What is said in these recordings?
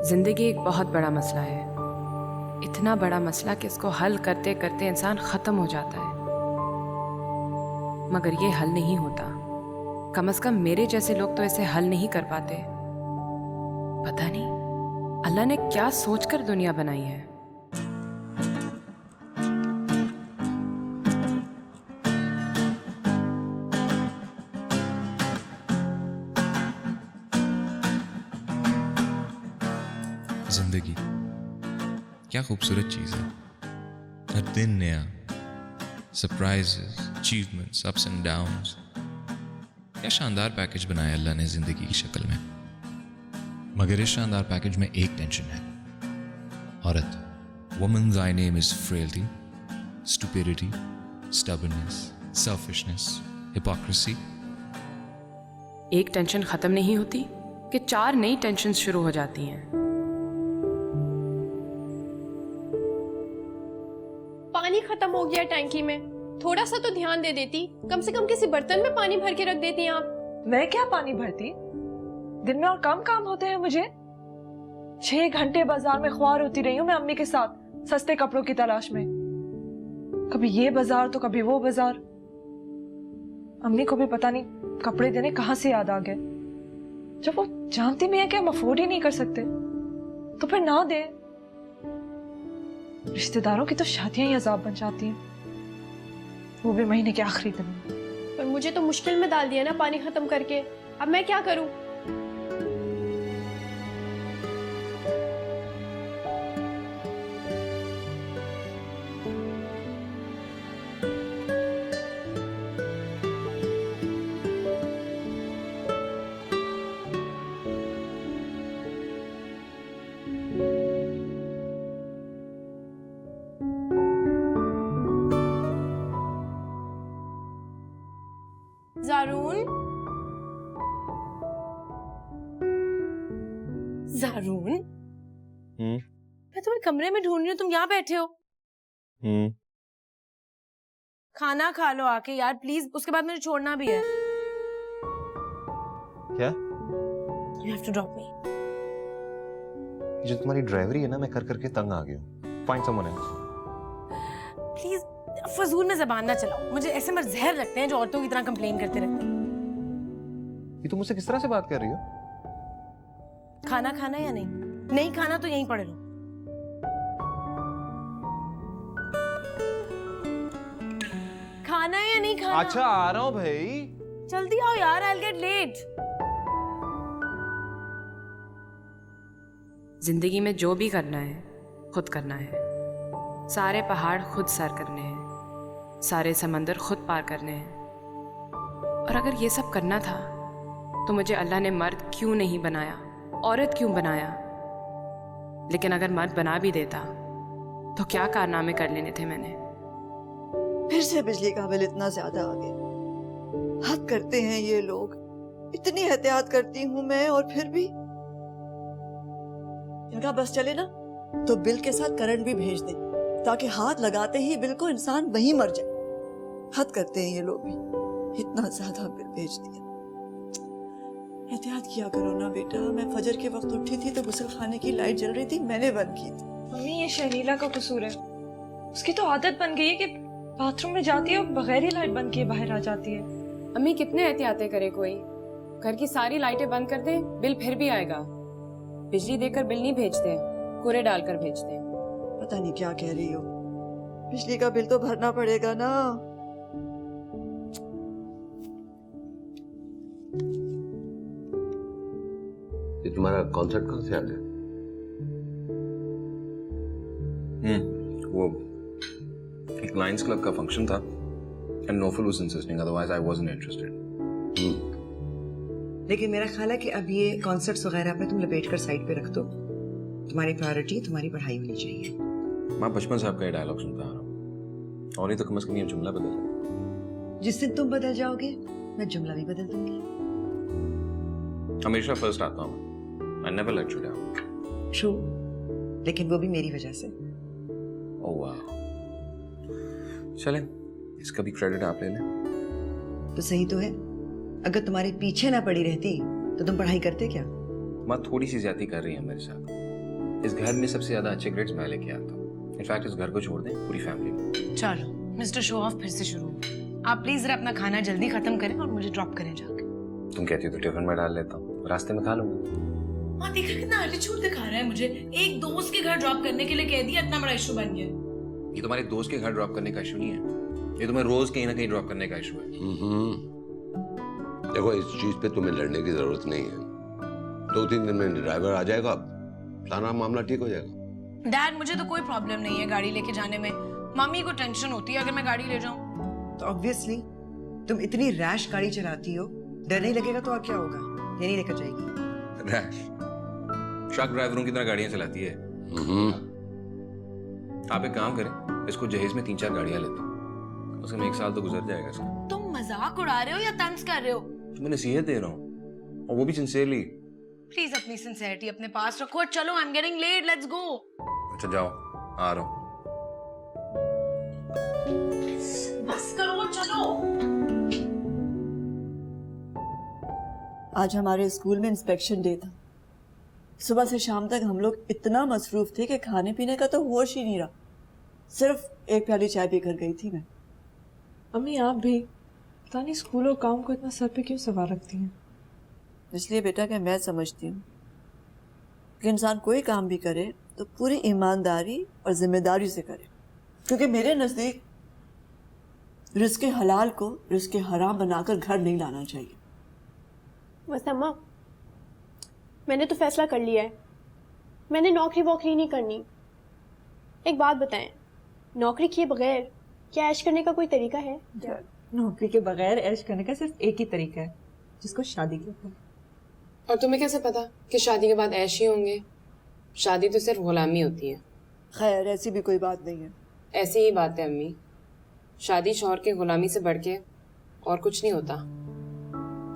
जिंदगी एक बहुत बड़ा मसला है, इतना बड़ा मसला कि इसको हल करते करते इंसान ख़त्म हो जाता है। मगर ये हल नहीं होता। कम से कम मेरे जैसे लोग तो इसे हल नहीं कर पाते। पता नहीं अल्लाह ने क्या सोचकर दुनिया बनाई है। जिंदगी क्या खूबसूरत चीज़ है। हर दिन नया, surprises, achievements, ups and downs. क्या शानदार पैकेज बनाया अल्लाह ने जिंदगी की शक्ल में। मगर इस शानदार पैकेज में एक टेंशन है, औरत। Woman's I name is frailty, stupidity, stubbornness, selfishness, hypocrisy. एक टेंशन ख़त्म नहीं होती कि 4 नई टेंशन शुरू हो जाती हैं। पानी खत्म हो गया टैंकी में, थोड़ा सा तो ध्यान दे देती। कम से कम किसी बर्तन में पानी भर के रख देती आप। मैं क्या पानी भरती, दिन में और कम काम होते हैं मुझे। 6 घंटे बाजार में ख्वार होती रही हूँ मैं अम्मी के साथ सस्ते कपड़ों की तलाश में। कभी ये बाजार तो कभी वो बाजार। अम्मी को भी पता नहीं कपड़े देने कहाँ से याद आ गए। जब वो जानती भी है कि हम अफोर्ड ही नहीं कर सकते तो फिर ना दे। रिश्तेदारों की तो शादियां ही अजाब बन जाती हैं, वो भी महीने के आखिरी दिन में। पर मुझे तो मुश्किल में डाल दिया ना पानी खत्म करके। अब मैं क्या करूं? ज़ारून, ज़ारून, मैं तुम्हें कमरे में ढूंढ रही हूँ, तुम यहाँ बैठे हो। खाना खा लो आके यार प्लीज, उसके बाद मुझे छोड़ना भी है। क्या? You have to drop me. जो तुम्हारी ड्राइवरी है ना, मैं कर करके तंग आ गया हूँ। Find someone else. प्लीज फजूल में जबान ना चलाओ, मुझे ऐसे मर जहर लगते हैं जो औरतों की तरह कंप्लेन करते रहते हैं। ये तुम मुझसे किस तरह से बात कर रही हो? खाना खाना या नहीं? नहीं खाना तो यहीं पड़े रहो। खाना या नहीं खाना? अच्छा आ रहा हूँ भाई। जल्दी आओ यार, I'll get late. जिंदगी में जो भी करना है खुद करना है। सारे पहाड़ खुद सर करने हैं, सारे समंदर खुद पार करने हैं। और अगर ये सब करना था तो मुझे अल्लाह ने मर्द क्यों नहीं बनाया, औरत क्यों बनाया? लेकिन अगर मर्द बना भी देता तो क्या कारनामे कर लेने थे मैंने। फिर से बिजली का बिल इतना ज्यादा आ गया। हद करते हैं ये लोग। इतनी एहतियात करती हूँ मैं और फिर भी। इनका बस चले ना तो बिल के साथ करंट भी भेज दे, ताकि हाथ लगाते ही बिल को इंसान वहीं मर जाए। हद करते हैं ये लोग भी। इतना ज्यादा बिल भेज दिया। एहतियात किया करो ना बेटा। मैं फजर के वक्त उठी थी तो गुस्ल खाने की लाइट जल रही थी, मैंने बंद की थी। मम्मी ये शर्मिला का कसूर है। उसकी तो आदत बन गई है कि बाथरूम में जाती है और बगैर ही लाइट बंद किए बाहर आ जाती है। अम्मी कितने एहतियातें करे कोई, घर की सारी लाइटें बंद कर दे बिल फिर भी आएगा। बिजली देकर बिल नहीं भेजते, कूड़े डालकर भेजते हैं। पता नहीं क्या कह रही हो। बिजली का बिल तो भरना पड़ेगा ना। ये तुम्हारा कॉन्सर्ट कहाँ से आ गया? वो एक लायंस क्लब का फंक्शन था and Naufal was insisting, otherwise I wasn't interested. लेकिन मेरा ख्याल है कि अब ये कॉन्सर्ट्स वगैरह पे तुम लपेट कर साइड पे रख दो। तुम्हारी प्रायोरिटी तुम्हारी पढ़ाई होनी चाहिए। मैं बचपन से आपका ये डायलॉग सुनता आ रहा हूँ, और नहीं तो कम से कम ये जुमला बदल। जिस दिन तुम बदल जाओगे मैं जुमला भी बदल दूंगी। हमेशा फर्स्ट आता हूँ। I never let you down. True, लेकिन वो भी मेरी वजह से। Oh wow. चलें, इसका भी क्रेडिट आप ले लें। तो सही तो है। अगर तुम्हारे पीछे ना पड़ी रहती तो तुम पढ़ाई करते क्या? माँ थोड़ी सी ज्यादती कर रही है मेरे साथ। इस घर में सबसे ज्यादा अच्छे ग्रेड्स मैं लेके आता हूँ। इनफैक्ट इस घर को छोड़ दें पूरी फैमिली। चलो मिस्टर शो ऑफ फिर से शुरू हो। आप प्लीज जरा अपना खाना जल्दी खत्म करें और मुझे ड्रॉप करें जाके। तुम कहती हो तो टिफिन में डाल लेता हूँ, रास्ते में खा लूंगा। हाँ देखा कितना एटीट्यूड दिखा रहा है मुझे। एक दोस्त के घर ड्रॉप करने के लिए कह दिया, इतना बड़ा इशू बन गया। ये तुम्हारे दोस्त के घर ड्रॉप करने का इशू नहीं है, ये तुम्हें रोज कहीं ना कहीं ड्रॉप करने का इशू है। देखो इस चीज पे तुम्हें लड़ने की जरूरत नहीं है। 2-3 दिन में ड्राइवर आ जाएगा, सारा मामला ठीक हो जाएगा। डैड मुझे तो कोई प्रॉब्लम नहीं है गाड़ी लेके जाने में। मम्मी को टेंशन होती है अगर मैं गाड़ी ले जाऊं। तो ऑब्वियसली तुम इतनी रैश गाड़ी चलाती हो, डर नहीं लगेगा तो और क्या होगा? ये नहीं लेकर जाएगी। रैश ट्रक ड्राइवरों की तरह गाड़ियां चलाती है। आप एक काम करें, इसको जहेज में 3-4 गाड़ियां लेते हैं, उसमें 1 साल तो गुजर जाएगा इसका। तुम मजाक उड़ा रहे हो या तंज कर रहे हो? तुम्हें नसीहत दे रहा हूँ और वो भी सिंसियरली। प्लीज अपनी सिंसियरिटी अपने पास रखो और चलो, I am getting late, let's go. अच्छा जाओ, आ रहा हूँ। बस करो, चलो। आज हमारे स्कूल में इंस्पेक्शन डे था। सुबह से शाम तक हम लोग इतना मसरूफ थे कि खाने पीने का तो होश ही नहीं रहा। सिर्फ एक प्याली चाय पीकर गई थी मैं। अम्मी आप भी पता नहीं स्कूल और काम को इतना सर पे क्यों सवार रखती हैं। इसलिए बेटा कि मैं समझती हूँ कि इंसान कोई काम भी करे तो पूरी ईमानदारी और जिम्मेदारी से करे, क्योंकि मेरे नज़दीक रिस्क हलाल को रिस्क हराम बनाकर घर नहीं लाना चाहिए। बस अम्मा, मैंने तो फैसला कर लिया है, मैंने नौकरी वोकरी नहीं करनी। एक बात बताएं, नौकरी किए बगैर क्या ऐश करने का कोई तरीका है? नौकरी के बगैर ऐश करने का सिर्फ एक ही तरीका है, जिसको शादी कहते हैं। और तुम्हें कैसे पता कि शादी के बाद ऐश ही होंगे? शादी तो सिर्फ गुलामी होती है। खैर ऐसी भी कोई बात नहीं है। ऐसी ही बात है अम्मी, शादी शौहर के गुलामी से बढ़ के और कुछ नहीं होता।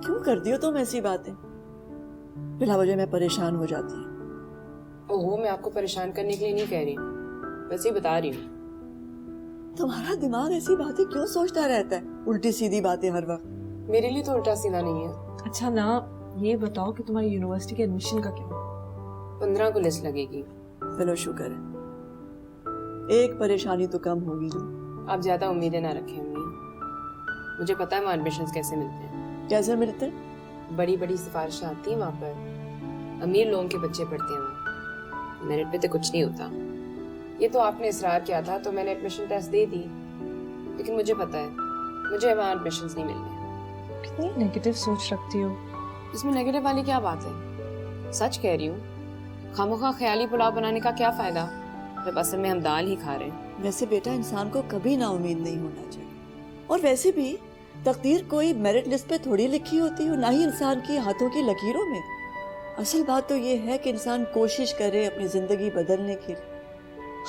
क्यों करती हो तुम ऐसी बातें? बिला वजह मैं परेशान हो जाती हूँ। ओहो, मैं आपको परेशान करने के लिए नहीं कह रही, वैसे ही बता रही हूँ। तुम्हारा दिमाग ऐसी बातें क्यों सोचता रहता है, उल्टी सीधी बातें हर वक्त? मेरे लिए तो उल्टा सीधा नहीं है। अच्छा ना, ये बताओ कि तुम्हारी यूनिवर्सिटी के एडमिशन का क्या? 15 को लिस्ट लगेगी। चलो शुक्र है, एक परेशानी तो कम होगी ना। आप ज्यादा उम्मीदें ना रखें अम्मी, मुझे पता है वहाँ एडमिशंस कैसे मिलते हैं। कैसे मिलते हैं? बड़ी बड़ी सिफारिशें आती हैं वहाँ पर, अमीर लोगों के बच्चे पढ़ते हैं वहाँ, मेरिट पे तो कुछ नहीं होता। ये तो आपने इसरार किया था तो मैंने एडमिशन टेस्ट दे दी, लेकिन मुझे पता है मुझे वहाँ एडमिशंस नहीं मिलने। कितनी नेगेटिव सोच रखती हो। इसमें नेगेटिव वाली क्या बात है? सच कह रही हूँ, खामोखा ख्याली पुलाव बनाने का क्या फायदा जब असल में हम दाल ही खा रहे हैं। वैसे बेटा इंसान को कभी ना उम्मीद नहीं होना चाहिए, और वैसे भी तकदीर कोई मेरिट लिस्ट पे थोड़ी लिखी होती हो, ना ही इंसान की हाथों की लकीरों में। असल बात तो ये है कि इंसान कोशिश करे अपनी जिंदगी बदलने के लिए,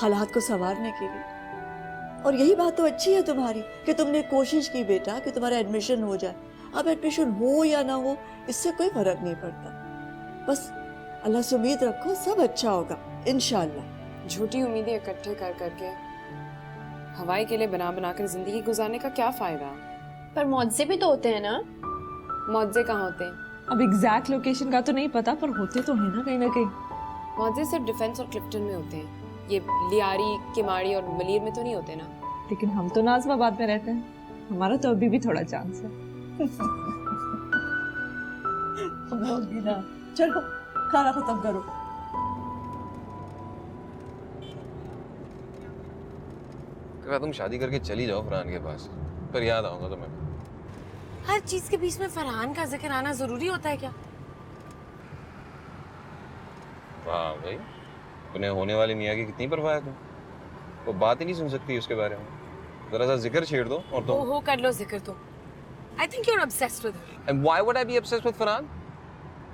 हालात को संवारने के लिए। और यही बात तो अच्छी है तुम्हारी कि तुमने कोशिश की बेटा कि तुम्हारा एडमिशन हो जाए। अब एडमिशन हो या ना हो इससे कोई फर्क नहीं पड़ता, बस अल्लाह से उम्मीद रखो सब अच्छा होगा इंशाअल्लाह। झूठी उम्मीदें इकट्ठे कर करके हवाई के लिए बना बना कर जिंदगी गुजारने का क्या फायदा? पर मुआवजे भी तो होते हैं ना। मुआवजे कहाँ होते हैं? अब एग्जैक्ट लोकेशन का तो नहीं पता, पर होते तो है ना कहीं ना कहीं। मुआवजे सिर्फ डिफेंस और क्लिफ्टन में होते हैं, ये लियारी, किमाड़ी और मलीर में तो नहीं होते ना। लेकिन हम तो नाजमाबाद में रहते हैं, हमारा तो अभी भी थोड़ा चांस है। चलो खाना खत्म करो। तुम शादी करके चली जाओ फरहान के पास, पर याद आऊंगा तुम्हें। हर चीज के बीच में फरहान का जिक्र आना जरूरी होता है क्या? वाह भाई, अपने होने वाली मियाँ की कितनी परवाह है तुम, वो बात ही नहीं सुन सकती उसके बारे में। जरा सा जिक्र छेड़ दो और तुम। ओहो कर लो जिक्र तुम। I think you're obsessed with her. And why would I be obsessed with Farhan?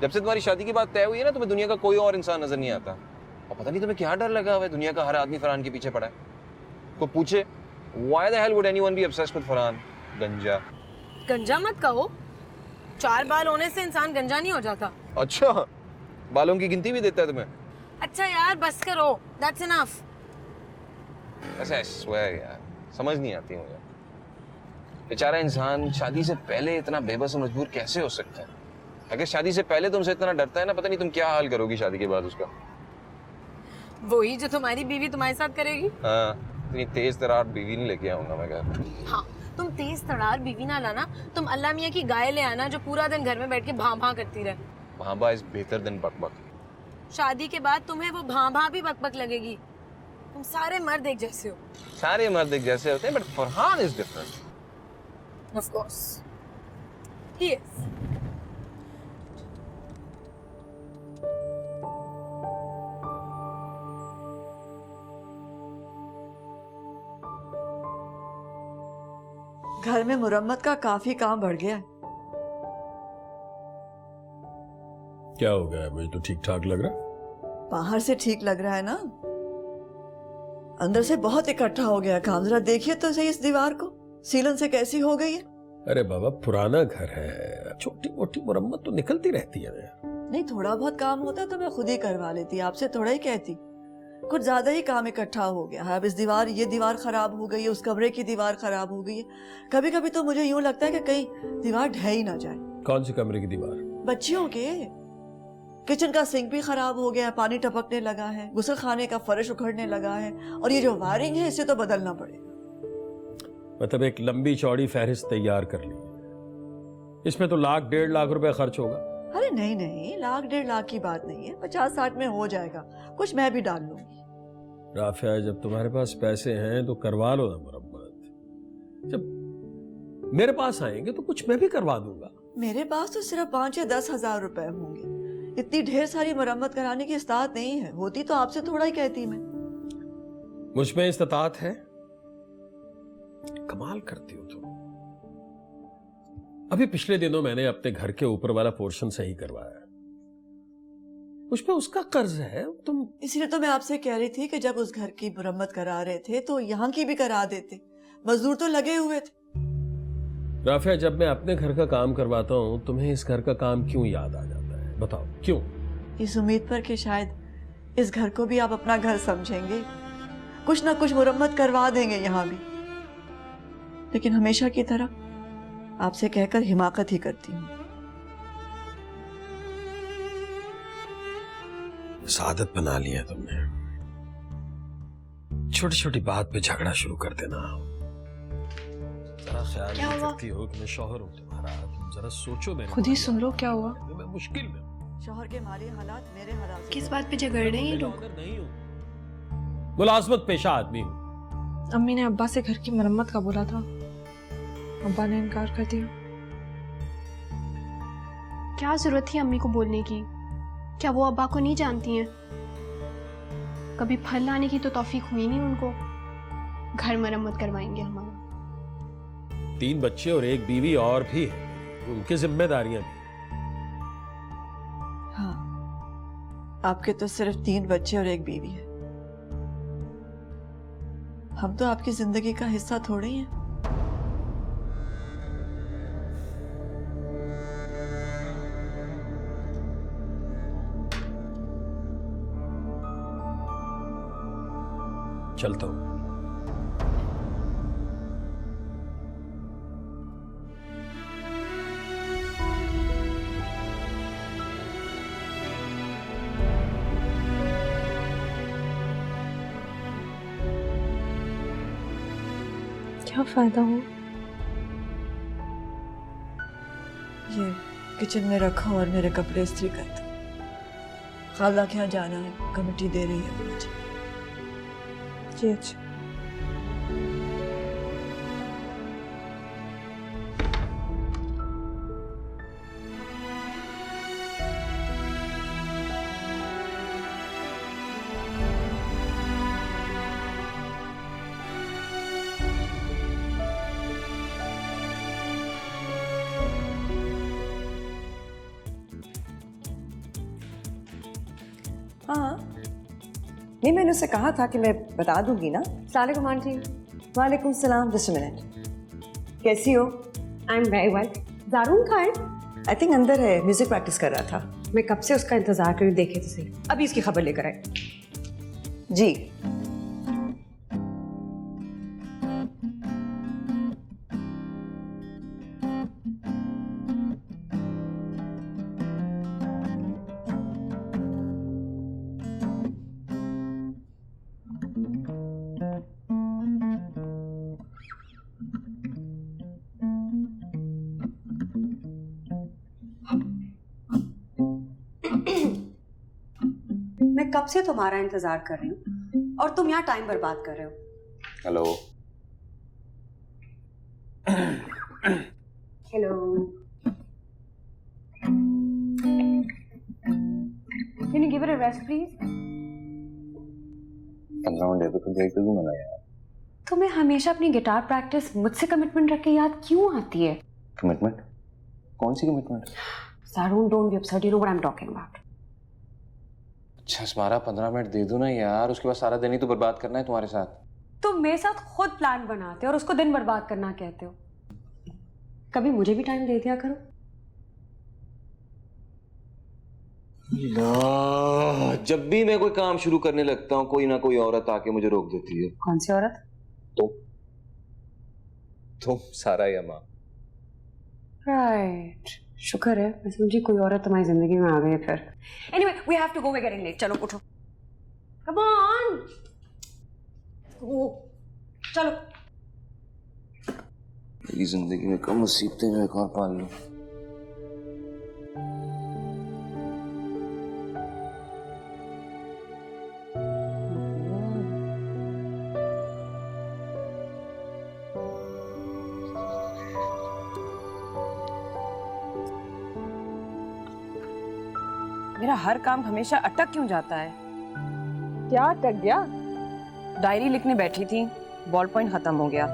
जब से तुम्हारी शादी की बात तय हुई है ना, तुम्हें दुनिया का कोई और इंसान नजर नहीं आता। और पता नहीं तुम्हें क्या डर लगा हुआ है, दुनिया का हर आदमी फरहान के पीछे पड़ा है। को पूछे why the hell would anyone be obsessed with Farhan? गंजा। गंजा मत कहो, 4 बाल होने से इंसान गंजा नहीं हो जाता। अच्छा, बालों की गिनती भी देता है तुम्हें? अच्छा यार बस करो, that's enough. ऐसा I swear यार, समझ नहीं आती मुझे। बेचारा इंसान शादी से पहले इतना बेबस और मजबूर कैसे हो सकता है? अगर शादी से पहले तुमसे इतना डरता है ना, पता नहीं तुम क्या हाल करोगी शादी के बाद उसका। वही जो तुम्हारी बीवी तुम्हारे साथ करेगी। हाँ, इतनी तेज तरार बीवी नहीं लेके आऊंगा मैं घर। हाँ, तुम तेज तड़ार बीवी ना लाना, तुम अल्लाह मियाँ की गाय ले आना जो पूरा दिन घर में बैठ के भां भां करती रहे। भां भां इज बेहतर दिन बक बक। शादी के बाद तुम्हें वो भां भां भी बक बक लगेगी। तुम सारे मर्द एक जैसे हो। सारे मर्द एक जैसे होते हैं, but Farhan is different. Of course. He is. घर में मुरम्मत का काफी काम बढ़ गया है। क्या हो गया? मुझे तो ठीक ठाक लग रहा। बाहर से ठीक लग रहा है ना, अंदर से बहुत इकट्ठा हो गया काम। जरा देखिए तो सही इस दीवार को, सीलन से कैसी हो गई है। अरे बाबा, पुराना घर है, छोटी मोटी मुरम्मत तो निकलती रहती है यार। नहीं, थोड़ा बहुत काम होता तो मैं खुद ही करवा लेती, आपसे थोड़ा ही कहती। कुछ ज्यादा ही काम इकट्ठा हो गया है। अब ये दीवार खराब हो गई है, उस कमरे की दीवार खराब हो गई है। कभी कभी तो मुझे यूं लगता है कि कहीं दीवार ढह ही ना जाए। कौन सी कमरे की दीवार? बच्चियों के किचन का सिंक भी खराब हो गया, पानी टपकने लगा है, गुसल खाने का फर्श उखड़ने लगा है, और ये जो वायरिंग है इसे तो बदलना पड़ेगा। मतलब एक लंबी चौड़ी फहरिस्त तैयार कर ली, इसमें तो 1,00,000-1,50,000 रुपए खर्च होगा। अरे नहीं नहीं, 1,00,000-1,50,000 की बात नहीं है, 50-60 में हो जाएगा। कुछ मैं भी डाल लूंगी। राफिया, जब तुम्हारे पास पैसे हैं तो करवा लो ना मुरम्मत। जब मेरे पास आएंगे तो कुछ मैं भी करवा दूंगा। मेरे पास तो सिर्फ 5 या 10 हजार रुपए होंगे। इतनी ढेर सारी मरम्मत कराने की इस्तात नहीं है। होती तो आपसे थोड़ा ही कहती मैं। मुझ में इस्तात है? कमाल करती हो तुम। अभी पिछले दिनों मैंने अपने घर के ऊपर वाला पोर्शन सही करवाया, उसमें उसका कर्ज है। तुम इसलिए तो मैं आपसे कह रही थी कि जब उस घर की मरम्मत करा रहे थे तो यहाँ की भी करा देते। मजदूर तो लगे हुए थे। राफिया, जब मैं अपने घर का काम करवाता हूँ तुम्हें इस घर का काम क्यों याद आ जाता है? बताओ क्यों? इस उम्मीद पर कि शायद इस घर को भी आप अपना घर समझेंगे, कुछ ना कुछ मुरम्मत करवा देंगे यहाँ भी। लेकिन हमेशा की तरह आपसे कहकर हिमाकत ही करती हूँ। आदत बना लिया तुमने, छोटी छोटी बात पे झगड़ा शुरू कर देना। जरा ख्याल क्या नहीं हुआ? करती हो कि मैं शौहर हूँ तुम्हारा। तुम जरा सोचो मेरे खुद ही बारे सुन में। लो क्या हुआ। मैं मुश्किल में हूँ। शौहर के माली हालात मेरे हालात से किस बात पे झगड़ रहे हैं ये लोग? शौहर नहीं हूँ, मुलाजमत पेशा आदमी हूँ। अम्मी ने अब्बा से घर की मरम्मत का बोला था, अब्बा ने इनकार कर दिया। क्या जरूरत थी अम्मी को बोलने की? क्या वो अब्बा को नहीं जानती हैं? कभी फल लाने की तो तौफीक हुई नहीं उनको। घर मरम्मत करवाएंगे हमारा। 3 बच्चे और 1 बीवी और भी है, उनकी जिम्मेदारियां भी। हाँ, आपके तो सिर्फ 3 बच्चे और 1 बीवी है। हम तो आपकी जिंदगी का हिस्सा थोड़े ही हैं। चलता हूँ। क्या फायदा हो? ये किचन में रखो और मेरे कपड़े इस्त्री कर दो। खाला के यहाँ जाना है, कमेटी दे रही है मुझे। जी अच्छा। हाँ, नहीं मैंने उससे कहा था कि मैं बता दूंगी ना। सलाम आंटी। वालेकुम सलाम। Just minute. कैसी हो? I am very well. दारून कहाँ है? आई थिंक अंदर है, म्यूजिक प्रैक्टिस कर रहा था। मैं कब से उसका इंतजार कर रही हूँ, देखे तो सही। अभी इसकी खबर लेकर आए। जी। कब से तुम्हारा इंतजार कर रही हूँ और तुम यहाँ टाइम बर्बाद कर रहे हो। Hello. Hello. Can you give it a rest, please? 15 minute तो ब्रेक तो क्यों मना यार? तुम्हें हमेशा अपनी गिटार प्रैक्टिस मुझसे कमिटमेंट रख के याद क्यों आती है? कमिटमेंट? कौन सी commitment? Sarun, don't be upset. You know what I'm talking about. अच्छा स्मारा 15 मिनट दे दो ना यार, उसके बाद सारा दिन ही तो बर्बाद करना है तुम्हारे साथ। तुम मेरे साथ खुद प्लान बनाते हो और उसको दिन बर्बाद करना कहते हो। कभी मुझे भी टाइम दे दिया करो। जब भी मैं कोई काम शुरू करने लगता हूँ कोई ना कोई औरत आके मुझे रोक देती है। कौन सी औरत? तुम सारा या माँ। राइट, शुक्र है मैं समझी कोई औरत तुम्हारी जिंदगी में आ गई है फिर। Anyway we have to go, we getting late. चलो उठो, कम ऑन, चलो। मेरी जिंदगी में कम मुसीबतें जो एक और पाल लो। मेरा हर काम हमेशा अटक क्यों जाता है? क्या अटक गया? डायरी लिखने बैठी थी, बॉल पॉइंट खत्म हो गया।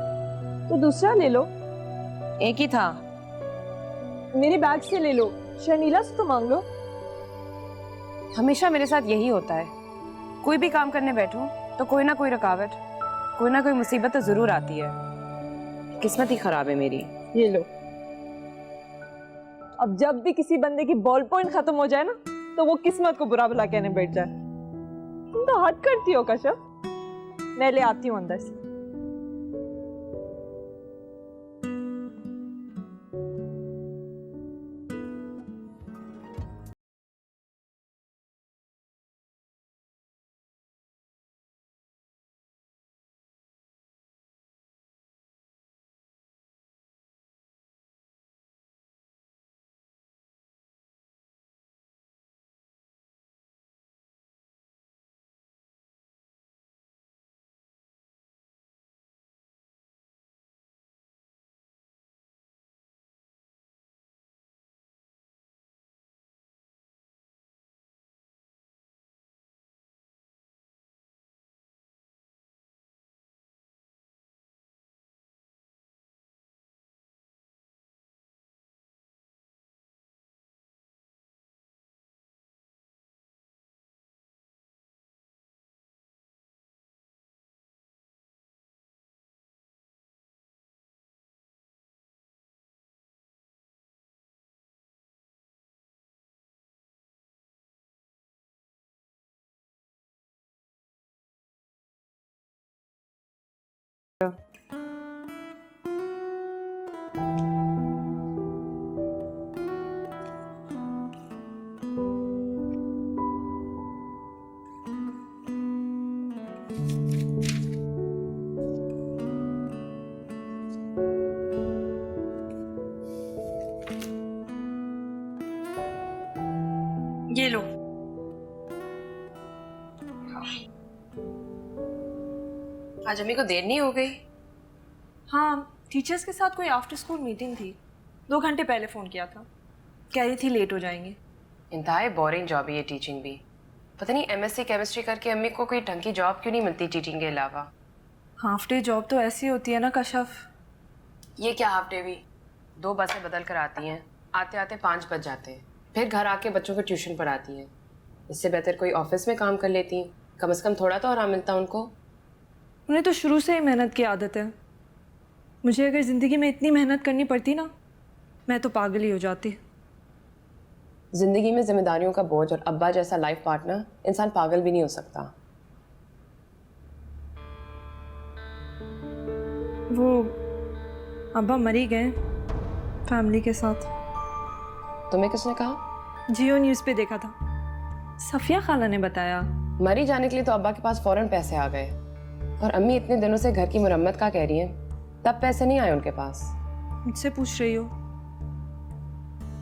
तो दूसरा ले लो। एक ही था। मेरे बैग से ले लो, शर्नीला से तो मांग लो। हमेशा मेरे साथ यही होता है, कोई भी काम करने बैठूं तो कोई ना कोई रुकावट, कोई ना कोई मुसीबत तो जरूर आती है। किस्मत ही खराब है मेरी। ये लो। अब जब भी किसी बंदे की बॉल पॉइंट खत्म हो जाए ना तो वो किस्मत को बुरा भला कहने बैठ जाए। तुम तो हट करती हो कश्यप। मैं ले आती हूँ अंदर से। ये लो। आज अम्मी को देर नहीं हो गई? हाँ, टीचर्स के साथ कोई आफ्टर स्कूल मीटिंग थी। 2 घंटे पहले फोन किया था, कह रही थी लेट हो जाएंगे। इंतहाई बोरिंग जॉब है ये टीचिंग भी। पता नहीं एमएससी केमिस्ट्री करके अम्मी को कोई ढंग की जॉब क्यों नहीं मिलती टीचिंग के अलावा। हाफ डे जॉब तो ऐसी होती है ना कश्यप। ये क्या हाफ डे भी? 2 बसें बदल कर आती हैं, आते आते 5 बज जाते हैं, फिर घर आके बच्चों को ट्यूशन पढ़ाती हैं। इससे बेहतर कोई ऑफिस में काम कर लेती, कम से कम थोड़ा तो आराम मिलता उनको। उन्हें तो शुरू से ही मेहनत की आदत है। मुझे अगर ज़िंदगी में इतनी मेहनत करनी पड़ती ना, मैं तो पागल ही हो जाती। जिंदगी में जिम्मेदारियों का बोझ और अब्बा जैसा लाइफ पार्टनर, इंसान पागल भी नहीं हो सकता। वो अब्बा मरी गए फैमिली के साथ। तुम्हें किसने कहा? जियो न्यूज़ पे देखा था, सफिया खाला ने बताया। मरी जाने के लिए तो अब्बा के पास फौरन पैसे आ गए, और अम्मी इतने दिनों से घर की मुरम्मत का कह रही हैं, तब पैसे नहीं आए उनके पास। मुझसे पूछ रही हो?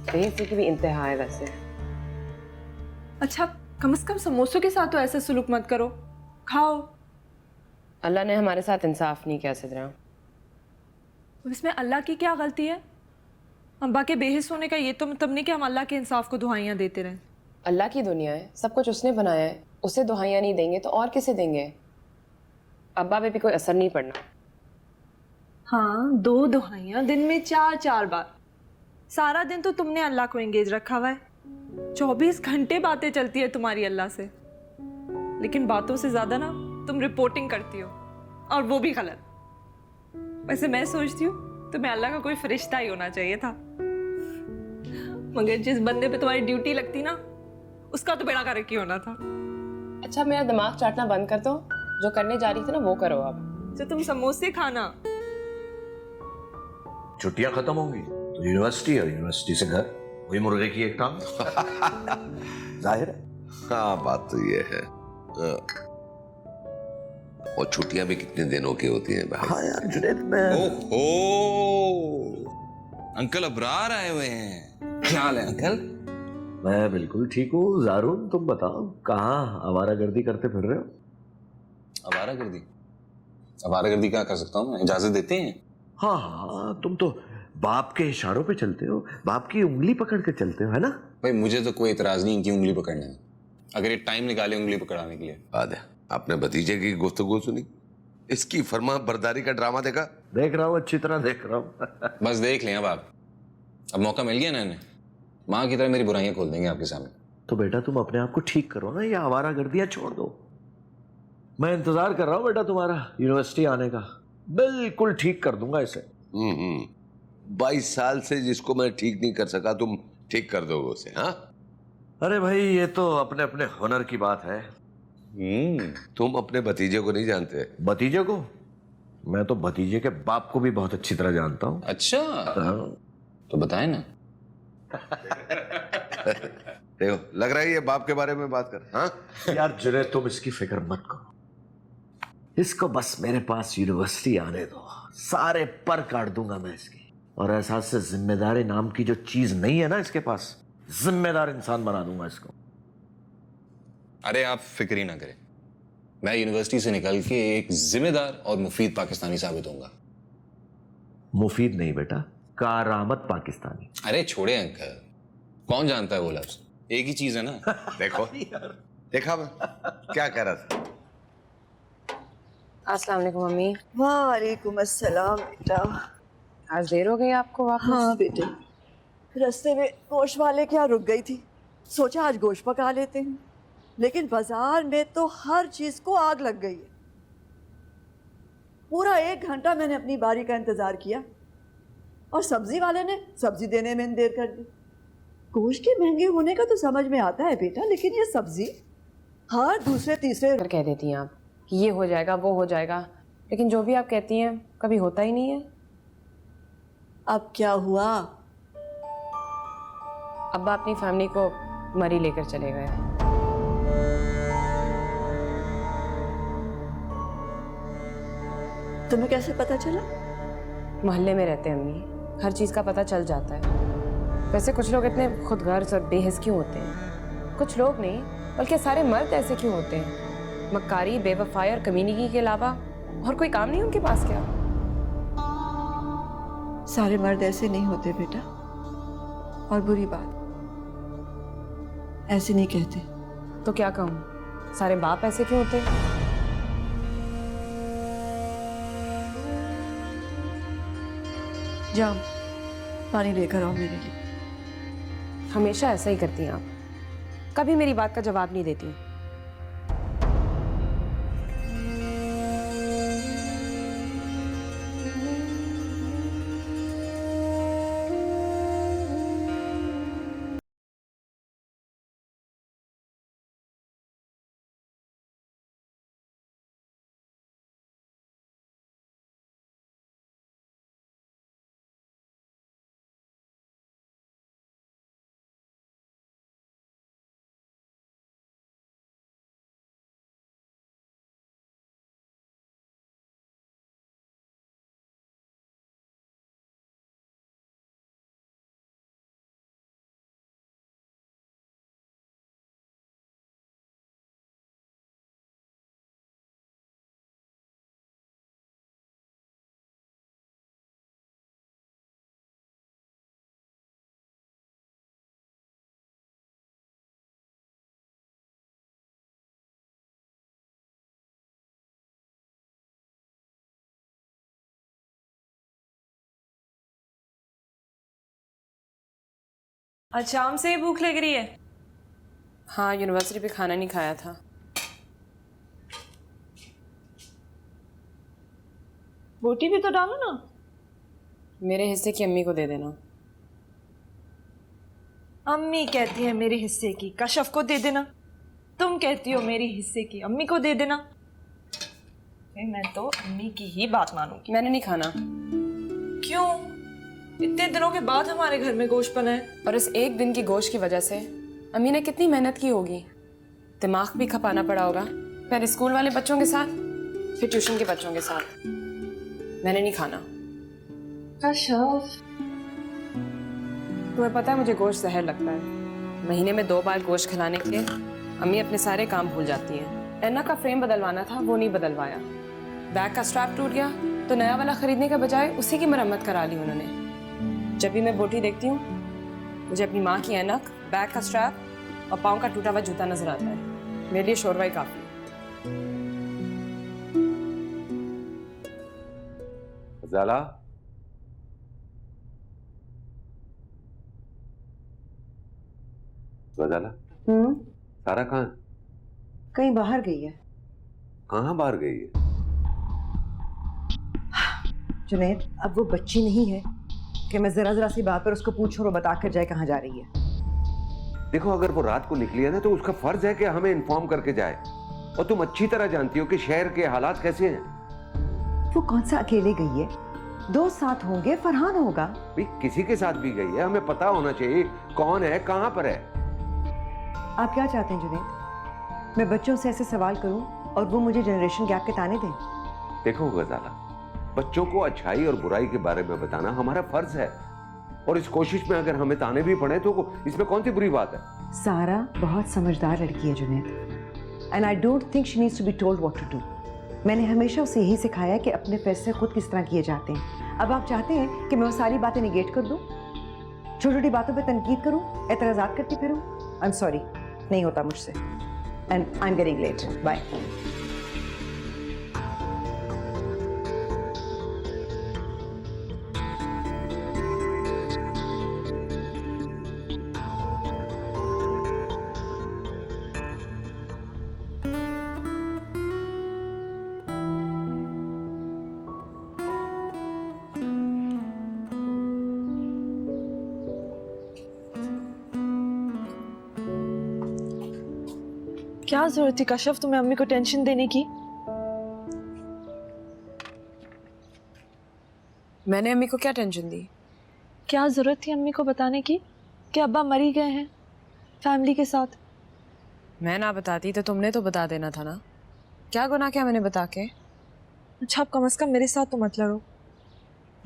बेइज्जती की भी इंतहा है वैसे। अच्छा, कम से कम समोसों के साथ तो ऐसा सुलूक मत करो, खाओ। अल्लाह ने हमारे साथ इंसाफ नहीं किया सिद्रा। अब इसमें अल्लाह की क्या गलती है? अब्बा के बेहिस होने का ये तो मतलब नहीं कि हम अल्लाह के इंसाफ को दुहाइयाँ देते रहें। अल्लाह की दुनिया है, सब कुछ उसने बनाया है, उसे दुहाइयाँ नहीं देंगे तो और किसे देंगे? अब्बा पे भी कोई असर नहीं पड़ना। हाँ, 2 दुहाइयाँ दिन में 4-4 बार। सारा दिन तो तुमने अल्लाह को एंगेज रखा हुआ है, 24 घंटे बातें चलती है तुम्हारी अल्लाह से, लेकिन बातों से ज्यादा ना तुम रिपोर्टिंग करती हो, और वो भी गलत। वैसे मैं सोचती हूँ तुम्हें अल्लाह का कोई फरिश्ता ही होना चाहिए था, मगर जिस बंदे पे तुम्हारी ड्यूटी लगती ना, उसका तो बेड़ा गर्क ही होना था। अच्छा मेरा दिमाग चाटना बंद कर दो, जो करने जा रही थी ना वो करो अब। तो तुम समोसे खाना। छुट्टियां खत्म होंगी तो यूनिवर्सिटी, और यूनिवर्सिटी से घर, वही मुर्गे की एक टांग। जाहिर है। हाँ, बात तो ये है। और छुट्टियां भी कितने दिनों की होती हैं भाई? हाँ यार जुनैद, मैं ओहो, अंकल अबरार आए हुए हैं। क्या हाल है अंकल? मैं बिल्कुल ठीक हूँ। जारून, तुम बताओ कहाँ आवारागर्दी करते फिर रहे हो? आवारागर्दी? आवारागर्दी क्या कर सकता हूँ मैं? इजाजत देते हैं? हाँ हाँ, तुम तो बाप के इशारों पे चलते हो, बाप की उंगली पकड़ के चलते हो, है ना? भाई मुझे तो कोई इतराज नहीं इनकी उंगली पकड़ने में, अगर ये टाइम निकाले उंगली पकड़ाने के लिए। बाद है, आपने भतीजे की गुफ्तगू सुनी? इसकी फर्मा बरदारी का ड्रामा देखा? देख रहा हूँ, अच्छी तरह देख रहा हूँ। बस देख लें अब आप, अब मौका मिल गया ना इन्हें, माँ की तरह मेरी बुराइयां खोल देंगे आपके सामने। तो बेटा तुम अपने आप को ठीक करो ना, ये आवारागर्दियां छोड़ दो। मैं इंतजार कर रहा हूँ बेटा तुम्हारा यूनिवर्सिटी आने का, बिल्कुल ठीक कर दूंगा इसे। 22 साल से जिसको मैं ठीक नहीं कर सका, तुम ठीक कर दोगे उसे? हाँ, अरे भाई ये तो अपने अपने हुनर की बात है। तुम अपने भतीजे को नहीं जानते? भतीजे को? मैं तो भतीजे के बाप को भी बहुत अच्छी तरह जानता हूँ। अच्छा, तो बताए ना। देखो, लग रहा है ये बाप के बारे में बात कर। हाँ यार जुनैद, तुम इसकी फिक्र मत करो, इसको बस मेरे पास यूनिवर्सिटी आने दो, सारे पर काट दूंगा मैं इसकी। और एहसास से जिम्मेदारी नाम की जो चीज नहीं है ना इसके पास, जिम्मेदार इंसान बना दूंगा इसको। अरे आप फिक्र ही ना करें, मैं यूनिवर्सिटी से निकल के एक जिम्मेदार और मुफीद पाकिस्तानी साबित होऊंगा। मुफीद नहीं बेटा, कारामत पाकिस्तानी। अरे छोड़े अंकल, कौन जानता है वो लफ्ज, एक ही चीज है ना। देखो देखा मैं क्या कह रहा था। अस्सलाम वालेकुम मम्मी। वालेकुम अस्सलाम बेटा। आज देर हो गई आपको वापस? हाँ बेटे, रास्ते में गोश्त वाले क्या रुक गई थी, सोचा आज गोश्त पका लेते हैं, लेकिन बाजार में तो हर चीज को आग लग गई है। पूरा 1 घंटा मैंने अपनी बारी का इंतजार किया, और सब्जी वाले ने सब्जी देने में देर कर दी। गोश्त के महंगे होने का तो समझ में आता है बेटा, लेकिन ये सब्जी हर दूसरे तीसरे कह देती हैं आप कि ये हो जाएगा वो हो जाएगा, लेकिन जो भी आप कहती हैं कभी होता ही नहीं है। अब क्या हुआ? अब्बा अपनी फैमिली को मरी लेकर चले गए। तुम्हें कैसे पता चला? मोहल्ले में रहते हैं अम्मी, हर चीज़ का पता चल जाता है। वैसे कुछ लोग इतने खुदगर्ज और बेहिस क्यों होते हैं? कुछ लोग नहीं बल्कि सारे मर्द ऐसे क्यों होते हैं? मक्कारी, बेवफाई और कमीनगी के अलावा और कोई काम नहीं उनके पास क्या? सारे मर्द ऐसे नहीं होते बेटा, और बुरी बात, ऐसे नहीं कहते। तो क्या कहूँ, सारे बाप ऐसे क्यों होते हैं? जाओ पानी लेकर आओ मेरे लिए। हमेशा ऐसा ही करती हैं आप, कभी मेरी बात का जवाब नहीं देती। आज शाम से ही भूख लग रही है? हाँ, यूनिवर्सिटी पे खाना नहीं खाया था। बोटी भी तो डालो ना। मेरे हिस्से की अम्मी को दे देना। अम्मी कहती है मेरे हिस्से की कशफ को दे देना, तुम कहती हो मेरी हिस्से की अम्मी को दे देना। मैं तो अम्मी की ही बात मानूंगी। मैंने नहीं खाना। क्यों? इतने दिनों के बाद हमारे घर में गोश्त बना है। और इस एक दिन की गोश्त की वजह से अम्मी ने कितनी मेहनत की होगी, दिमाग भी खपाना पड़ा होगा, पहले स्कूल वाले बच्चों के साथ, फिर ट्यूशन के बच्चों के साथ। मैंने नहीं खाना। कशफ, तुम्हें पता है मुझे गोश्त जहर लगता है। महीने में 2 बार गोश्त खिलाने के अम्मी अपने सारे काम भूल जाती हैं। एना का फ्रेम बदलवाना था, वो नहीं बदलवाया। बैग का स्ट्रैप टूट गया तो नया वाला खरीदने के बजाय उसी की मरम्मत करा ली उन्होंने। जब भी मैं बोटी देखती हूँ मुझे अपनी माँ की ऐनक, बैग का स्ट्रैप और पाँव का टूटा हुआ जूता नजर आता है। मेरे लिए शोरवा ही काफी। ज़ाला, ज़ाला, सारा कहाँ है? कहीं बाहर गई है। कहाँ बाहर गई है? जुनैद, अब वो बच्ची नहीं है कि मैं जरा जरा सी बात पर उसको पूछूं और बता कर जाए कहाँ जा रही है। देखो, अगर वो रात को निकली है ना तो उसका फर्ज है कि हमें इन्फॉर्म करके जाए। और तुम अच्छी तरह जानती हो कि शहर के हालात कैसे हैं। वो कौन सा अकेले गई है? 2 साथ होंगे, फरहान होगा। भाई किसी के साथ भी गई है, हमें पता होना चाहिए कौन है, कहाँ पर है। आप क्या चाहते हैं जुनैद? मैं बच्चों से ऐसे सवाल करूं और वो मुझे जनरेशन गैप के ताने दें? देखो गजाला, बच्चों को अच्छाई और बुराई के बारे में बताना हमारा फर्ज है। और इस कोशिश में अगर हमें ताने भी पड़े तो इसमें कौन सी बुरी बात है? सारा बहुत समझदार लड़की है Junaid, and I don't think she needs to be told what to do. मैंने हमेशा उसे यही सिखाया कि अपने फैसले खुद किस तरह किए जाते हैं। अब आप चाहते हैं कि मैं वो सारी बातें निगेट कर दूं, छोटी छोटी बातों पे तनकीद करूं, एतराज़ात करती फिरूं? आई एम सॉरी, नहीं होता मुझसे, and I am getting late. Bye. क्या जरूरत थी कशफ तुम्हें अम्मी को टेंशन देने की? मैंने अम्मी को क्या टेंशन दी? क्या जरूरत थी अम्मी को बताने की कि अब्बा मरी गए हैं फैमिली के साथ? मैं ना बताती तो तुमने तो बता देना था ना। क्या गुनाह किया मैंने बता के? अच्छा, आप कम से कम मेरे साथ तो मत लड़ो।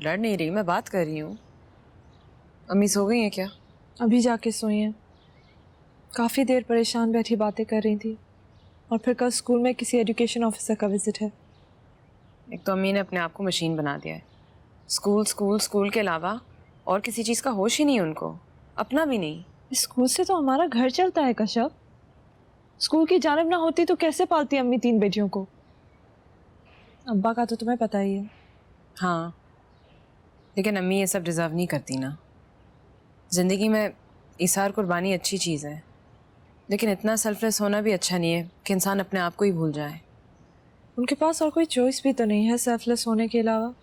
लड़ नहीं रही, मैं बात कर रही हूँ। अम्मी सो गई हैं क्या? अभी जाके सोई हैं। काफ़ी देर परेशान बैठी बातें कर रही थी, और फिर कल स्कूल में किसी एजुकेशन ऑफिसर का विजिट है। एक तो अम्मी ने अपने आप को मशीन बना दिया है। स्कूल स्कूल स्कूल के अलावा और किसी चीज़ का होश ही नहीं उनको, अपना भी नहीं। स्कूल से तो हमारा घर चलता है कशफ। स्कूल की जानिब ना होती तो कैसे पालती अम्मी 3 बेटियों को? अब्बा का तो तुम्हें पता ही है। हाँ, लेकिन अम्मी ये सब डिज़र्व नहीं करती ना। ज़िंदगी में इसार कुर्बानी अच्छी चीज़ है, लेकिन इतना सेल्फलेस होना भी अच्छा नहीं है कि इंसान अपने आप को ही भूल जाए। उनके पास और कोई चॉइस भी तो नहीं है सेल्फलेस होने के अलावा।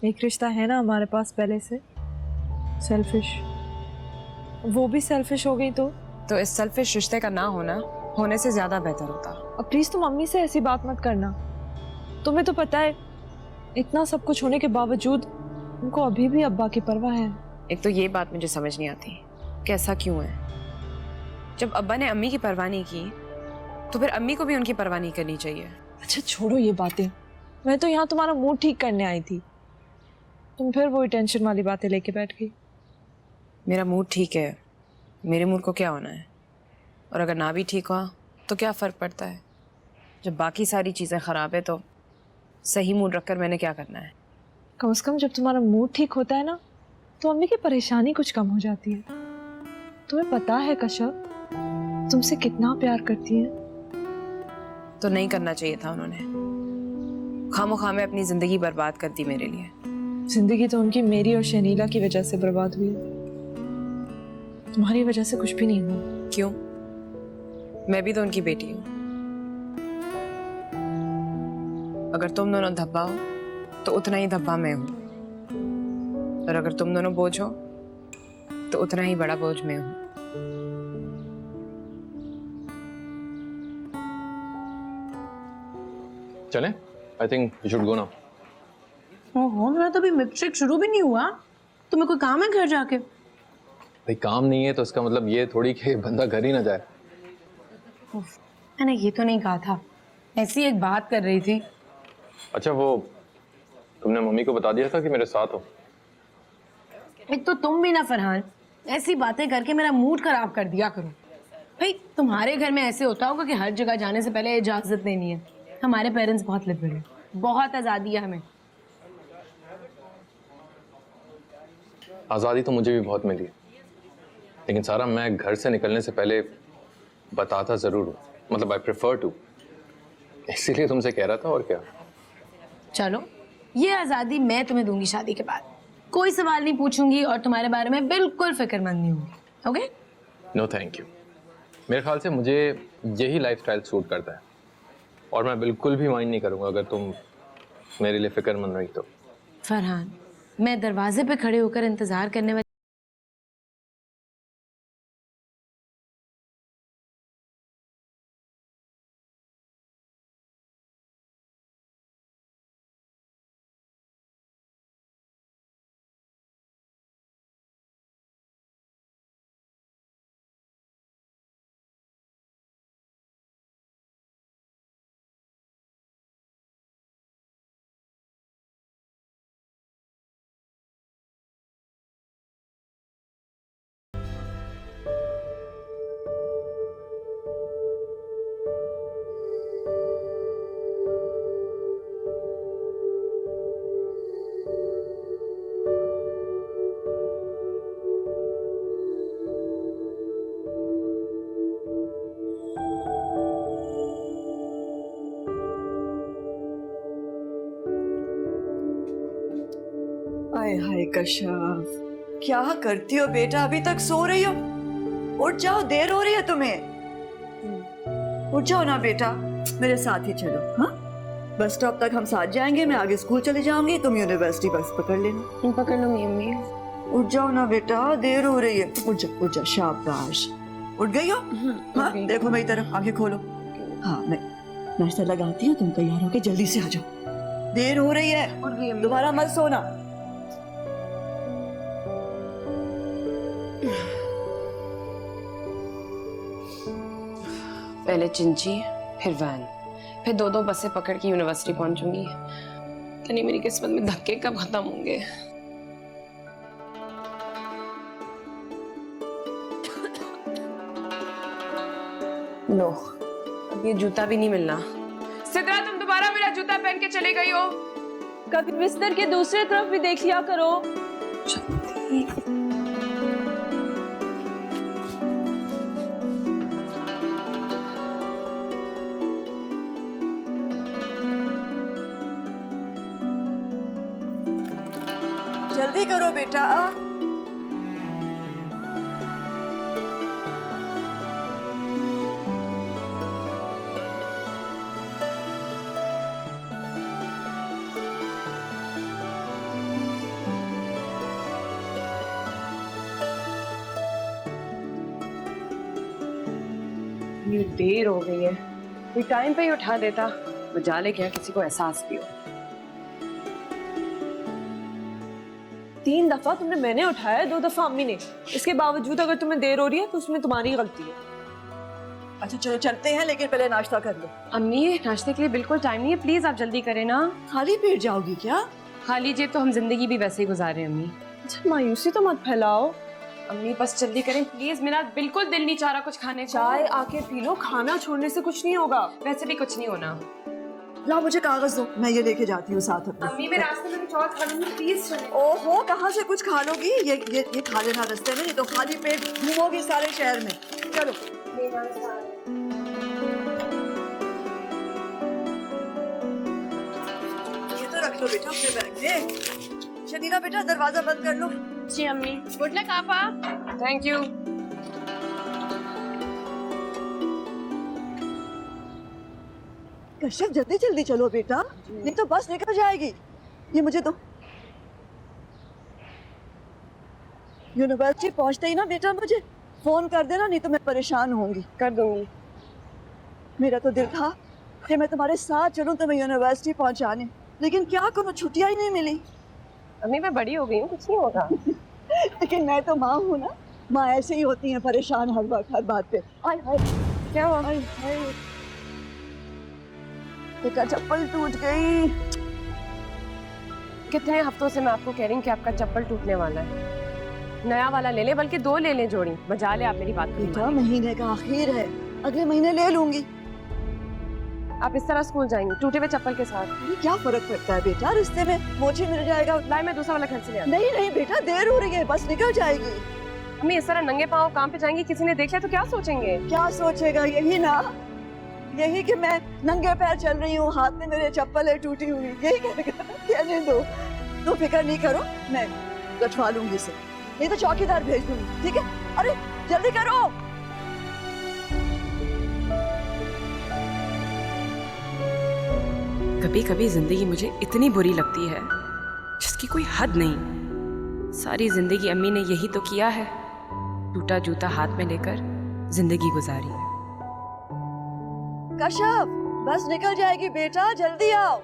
एक रिश्ता है ना हमारे पास पहले से, सेल्फिश। वो भी सेल्फिश हो गई तो इस सेल्फिश रिश्ते का ना होना होने से ज़्यादा बेहतर होता। अब प्लीज़ तुम अम्मी से ऐसी बात मत करना। तुम्हें तो पता है इतना सब कुछ होने के बावजूद उनको अभी भी अब्बा की परवाह है। एक तो ये बात मुझे समझ नहीं आती कि ऐसा क्यों है। जब अब्बा ने अम्मी की परवाह नहीं की तो फिर अम्मी को भी उनकी परवाह नहीं करनी चाहिए। अच्छा छोड़ो ये बातें, मैं तो यहाँ तुम्हारा मूड ठीक करने आई थी, तुम फिर वही टेंशन वाली बातें लेके बैठ गई। मेरा मूड ठीक है, मेरे मूड को क्या होना है? और अगर ना भी ठीक हुआ तो क्या फ़र्क पड़ता है? जब बाकी सारी चीज़ें ख़राब है तो सही मूड रखकर मैंने क्या करना है? कम से कम जब तुम्हारा मूड ठीक होता है ना तो अम्मी की परेशानी कुछ कम हो जाती है। तुम्हें पता है कशफ तुमसे कितना प्यार करती है। तो नहीं करना चाहिए था उन्होंने। खामोखा में अपनी ज़िंदगी बर्बाद कर दी मेरे लिए। जिंदगी तो उनकी मेरी और शनीला की वजह से बर्बाद हुई। तुम्हारी वजह से कुछ भी नहीं हुआ। क्यों? मैं भी तो उनकी बेटी हूँ। अगर तुम दोनों धब्बा हो तो उतना ही धब्बा मैं हूँ, और अगर तुम दोनों बोझ हो तो उतना ही बड़ा बोझ मैं हूँ। चलें? I think you should go now. ओहो, मेरा तो अभी मिल्कशेक शुरू भी नहीं हुआ। तुम्हें कोई काम है घर जाके? भाई काम नहीं है तो इसका मतलब ये थोड़ी कि बंदा घर ही ना जाए। मैंने ये तो नहीं कहा था, ऐसी एक बात कर रही थी। अच्छा, वो तुमने मम्मी को बता दिया था कि मेरे साथ हो? एक तो तुम भी ना फरहान, ऐसी बातें करके मेरा मूड खराब कर दिया करो। भाई तुम्हारे घर में ऐसे होता होगा कि हर जगह जाने से पहले इजाजत लेनी है। हमारे पेरेंट्स बहुत लिबरल हैं, बहुत आज़ादी है हमें। आज़ादी तो मुझे भी बहुत मिली है, लेकिन सारा मैं घर से निकलने से पहले बताता ज़रूर हूँ, मतलब आई प्रेफर टू, इसीलिए तुमसे कह रहा था। और क्या? चलो, ये आज़ादी मैं तुम्हें दूंगी शादी के बाद। कोई सवाल नहीं पूछूंगी और तुम्हारे बारे में बिल्कुल फिक्रमंद नहीं होंगी। ओके? No thank you. मेरे ख्याल से मुझे यही लाइफस्टाइल सूट करता है, और मैं बिल्कुल भी माइंड नहीं करूँगा अगर तुम मेरे लिए फिक्रमंद रही तो। फरहान, मैं दरवाजे पे खड़े होकर इंतजार करने वाली हाय हाय कश्यप, क्या करती हो बेटा? अभी तक सो रही हो? उठ जाओ, देर हो रही है तुम्हें। उठ जाओ ना बेटा, मेरे साथ ही चलो। हाँ, बस स्टॉप तक हम साथ जाएंगे। मैं आगे स्कूल चली जाऊंगी, तुम यूनिवर्सिटी बस पकड़ लेना। पकड़ लूंगी अम्मी। उठ जाओ ना बेटा, देर हो रही है। उठ जा, शाबाश। उठ गई हो? हाँ, देखो मेरी तरफ, आंखें खोलो। हाँ, मैं नाश्ता लगाती हूँ, तुम तैयार होके जल्दी से आ जाओ, देर हो रही है। दोबारा मत सोना। पहले चिंची, फिर वैन, फिर दो बसें पकड़ के यूनिवर्सिटी पहुंचूंगी। यानी मेरी किस्मत में धक्के कब खत्म होंगे। लो, अब ये जूता भी नहीं मिलना। सिद्रा, तुम दोबारा मेरा जूता पहन के चली गई हो। कभी बिस्तर के दूसरी तरफ भी देख लिया करो। जल्दी करो बेटा। ये देर हो गई है, ये टाइम पे ही उठा देता, बजा ले क्या किसी को एहसास भी हो। 3 दफा तुमने मैंने उठाया, 2 दफा अम्मी ने। इसके बावजूद अगर तुम्हें देर हो रही है तो उसमें तुम्हारी गलती है। अच्छा चलो चलते हैं, लेकिन पहले नाश्ता कर लो। अम्मी, नाश्ते के लिए बिल्कुल टाइम नहीं है, प्लीज आप जल्दी करें ना। खाली पेट जाओगी क्या? खाली जेब तो हम जिंदगी भी वैसे ही गुजार रहे हैं अम्मी। अच्छा, मायूसी तो मत फैलाओ। अम्मी बस जल्दी करें प्लीज, मेरा बिल्कुल दिल नहीं चाह रहा कुछ खाने को। चाय आके पी लो, खाना छोड़ने से कुछ नहीं होगा। वैसे भी कुछ नहीं होना। लाओ मुझे कागज दो, मैं ये लेके जाती हूँ साथ अपने। अम्मी मैं रास्ते में कुछ और खा लूंगी, प्लीज चलें। ओहो, कहाँ से कुछ खा लोगी? ये खा लेना रास्ते में, नहीं तो खाली पेट घूमोगी सारे शहर में। चलो ये तो रख लो बेटा अपने बैग में। शनीला बेटा, दरवाजा बंद कर लो। जी अम्मी। गुड लक आपा। Thank you. कश्यप जल्दी जल्दी चलो बेटा, नहीं तो बस निकल जाएगी। ये मुझे दो। यूनिवर्सिटी पहुंचते ही ना बेटा मुझे फोन कर देना, नहीं तो मैं परेशान होंगी। कर दूंगी। मेरा तो दिल था कि मैं तुम्हारे साथ चलूं तुम्हें यूनिवर्सिटी पहुंचाने, लेकिन क्या करूं, छुट्टियां ही नहीं मिली। अम्मी मैं बड़ी हो गई हूँ, कुछ नहीं होगा। लेकिन मैं तो माँ हूँ ना, माँ ऐसे ही होती हैं, परेशान हर वक्त हर बात पे। आय हाय, क्या हुआ? आय हाय, बेटा चप्पल टूट गई। कितने हफ्तों से मैं आपको कह रही हूँ कि आपका चप्पल टूटने वाला है, नया वाला ले ले, बल्कि 2 ले लें जोड़ी। बजा ले, आप मेरी बात को। बेटा महीने का आखिर है, अगले महीने ले लूंगी। आप इस तरह स्कूल जाएंगी टूटे हुए चप्पल के साथ? अरे क्या फर्क पड़ता है बेटा, रिश्ते में मोची मिल जाएगा। लाई, मैं दूसरा वाला घर से ले आती। नहीं नहीं बेटा, देर हो रही है, बस निकल जाएगी। अम्मी इस तरह नंगे पाँव काम पे जाएंगी, किसी ने देख लिया तो क्या सोचेंगे? क्या सोचेगा, यही ना, यही कि मैं नंगे पैर चल रही हूँ, हाथ में मेरे चप्पल है टूटी हुई, यही कहेगा। कहने दो, तो फिक्र नहीं करो, मैं रखवा लूंगी इसे, नहीं तो चौकीदार भेज दूंगी, ठीक है? अरे जल्दी करो। कभी कभी जिंदगी मुझे इतनी बुरी लगती है जिसकी कोई हद नहीं। सारी जिंदगी अम्मी ने यही तो किया है, टूटा जूता हाथ में लेकर जिंदगी गुजारी है। कश्यप बस निकल जाएगी बेटा, जल्दी आओ।